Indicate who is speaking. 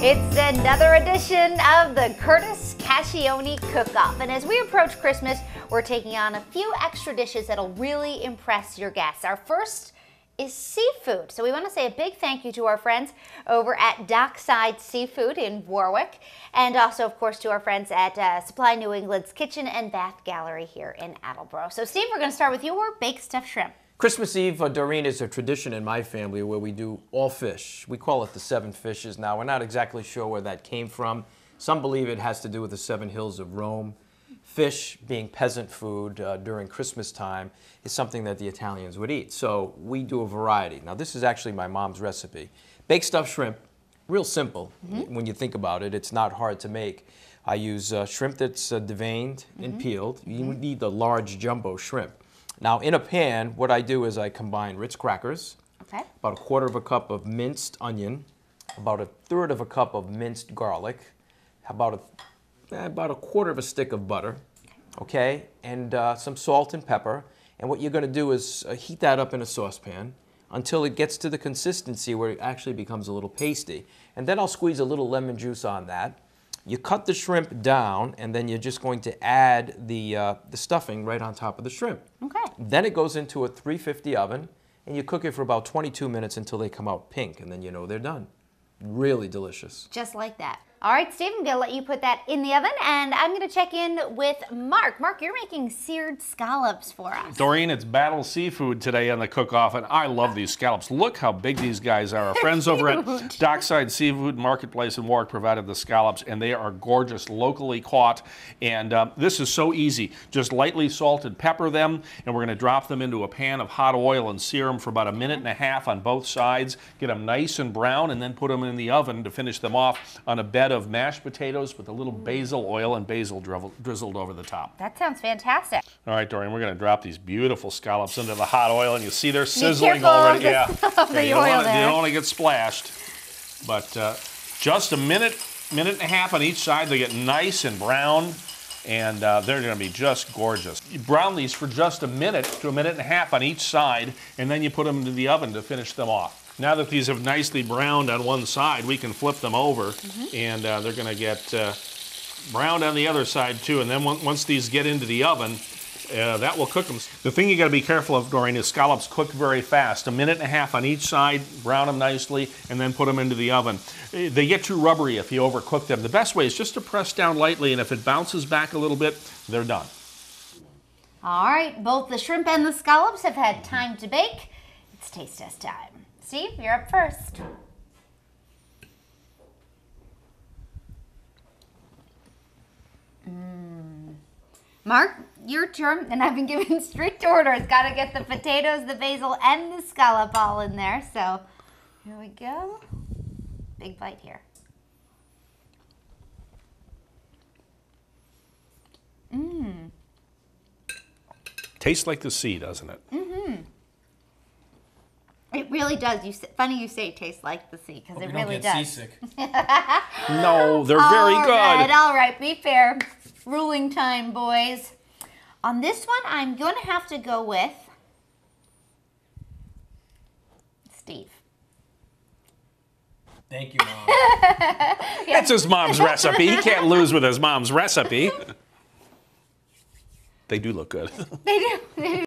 Speaker 1: It's another edition of the Curtis Cascione Cook-Off. And as we approach Christmas, we're taking on a few extra dishes that'll really impress your guests. Our first is seafood. So we want to say a big thank you to our friends over at Dockside Seafood in Warwick, and also, of course, to our friends at Supply New England's Kitchen and Bath Gallery here in Attleboro. So Steve, we're going to start with your baked stuffed shrimp.
Speaker 2: Christmas Eve, Doreen, is a tradition in my family where we do all fish. We call it the seven fishes. Now, we're not exactly sure where that came from. Some believe it has to do with the seven hills of Rome. Fish, being peasant food during Christmas time, is something that the Italians would eat. So we do a variety. Now, this is actually my mom's recipe. Baked stuffed shrimp, real simple when you think about it. It's not hard to make. I use shrimp that's deveined and peeled. You need the large jumbo shrimp. Now, in a pan, what I do is I combine Ritz crackers, about a quarter of a cup of minced onion, about a third of a cup of minced garlic, about a quarter of a stick of butter, okay, and some salt and pepper. And what you're going to do is heat that up in a saucepan until it gets to the consistency where it actually becomes a little pasty. And then I'll squeeze a little lemon juice on that. You cut the shrimp down, and then you're just going to add the stuffing right on top of the shrimp.
Speaker 1: Okay.
Speaker 2: Then it goes into a 350 oven, and you cook it for about 22 minutes until they come out pink, and then you know they're done. Really delicious.
Speaker 1: Just like that. All right, Steve, I'm going to let you put that in the oven, and I'm going to check in with Mark. Mark, you're making seared scallops for us.
Speaker 3: Doreen, it's Battle Seafood today on the cook-off, and I love these scallops. Look how big these guys are. Our friends over at Dockside Seafood Marketplace in Warwick provided the scallops, and they are gorgeous, locally caught. And this is so easy. Just lightly salted pepper them, and we're going to drop them into a pan of hot oil and sear them for about 1.5 minutes on both sides. Get them nice and brown, and then put them in the oven to finish them off on a bed of mashed potatoes with a little basil oil and basil drizzled over the top.
Speaker 1: That sounds fantastic.
Speaker 3: All right, Doreen, we're going to drop these beautiful scallops into the hot oil, and you see they're sizzling already.
Speaker 1: Yeah, you don't
Speaker 3: want to get splashed. But just a minute and a half on each side. They get nice and brown, and they're going to be just gorgeous. You brown these for just 1 minute to 1.5 minutes on each side, and then you put them into the oven to finish them off. Now that these have nicely browned on one side, we can flip them over, and they're going to get browned on the other side too. And then once these get into the oven, that will cook them. The thing you got to be careful of, Doreen, is scallops cook very fast. 1.5 minutes on each side, brown them nicely, and then put them into the oven. They get too rubbery if you overcook them. The best way is just to press down lightly, and if it bounces back a little bit, they're done.
Speaker 1: All right, both the shrimp and the scallops have had time to bake. It's taste test time. Steve, you're up first. Mark, your turn, and I've been given strict orders. Got to get the potatoes, the basil, and the scallop all in there. So here we go. Big bite here.
Speaker 3: Tastes like the sea, doesn't it?
Speaker 1: It really does. Funny you say it tastes like the sea, because it really does.
Speaker 2: Seasick.
Speaker 3: No, they're very good.
Speaker 1: All right, be fair. Ruling time, boys. On this one, I'm going to have to go with Steve.
Speaker 2: Thank you, Mom.
Speaker 3: That's his mom's recipe. He can't lose with his mom's recipe. They do look good.
Speaker 1: They do.